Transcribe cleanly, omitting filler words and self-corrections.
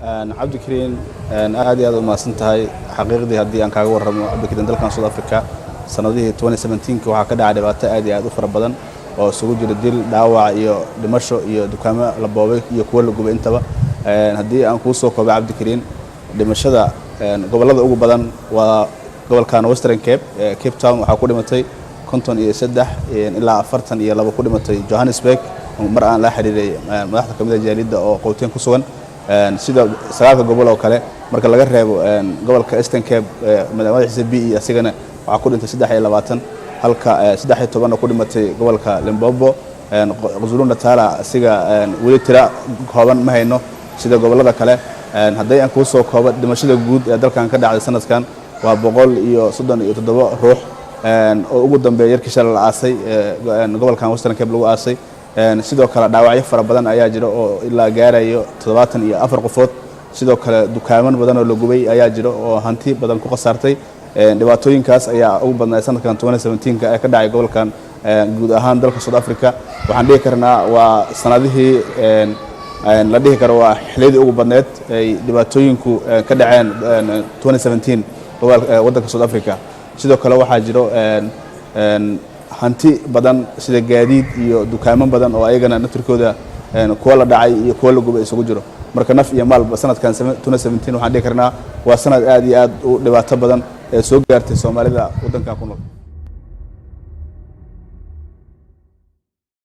cabdikariin aad iyo aad u mahadsantahay xaqiiqdii haddii aan kaaga warramo cabdikariin dalkan South Africa sanadihii 2017 waxaa ka dhacay dhibaato aad iyo aad u fara badan oo isugu jira dil dhaawac iyo dhimasho iyo dukaamo la boobay iyo kuwa la gubay intaba haddii aan kuu soo koobay cabdikariin dhimashada gobolada ugu badan waa gobolkan Western Cape Town waxaa ku dhimatay 53 ilaa 42 ku dhimatay Johannesburg mar aan la xiriiray madaxda kamida jaaliyadda oo qowteen ku sugan sida sagaalka gobol oo kale marka laga reebo gobolka Eastern Cape madaxdiisa BE asigana waxa ku dhintay 23 halka 13 ku dhimatay gobolka Limpopo KwaZulu-Natal asiga wali tira kooban ma hayno sida gobolada kale haddii aan ku soo koobo dhimashada guud ee dalkan ka dhacday sanadkan waa 137 ruux oo ugu dambeeyay yarkii shalay la aasay gobolkan Western Cape lagu aasay sidoo kale dhaawacyo fara badan ayaa jira oo ilaa gaarayo 74 qofood sidoo kale dukaaman badan oo la gubay ayaa jira oo hanti badan ku qasaartay dhibaatooyinkaas ayaa ugu badnaa sanadkan 2017 ee ka dhacay gobolkan guud ahaan dalka South Africa waxaan dhihi karnaa waa sanadihii la dhihi karo waa xilladii ugu badneed ay dhibaatooyinku ka dhaceen 2017 waddanka South Africa sidoo kale waxaa jiro hanti badan sida gaadiid iyo dukaamo badan oo ayagana natirkooda kuwa la dhacay iyo kuwa la gubay isugu jiro marka naf iyo maalba sanadkan 2017 waxaan dhihi karnaa waa sanad aad iyo aad u dhibaato badan ee soo gaartay Soomaalida waddanka ku nool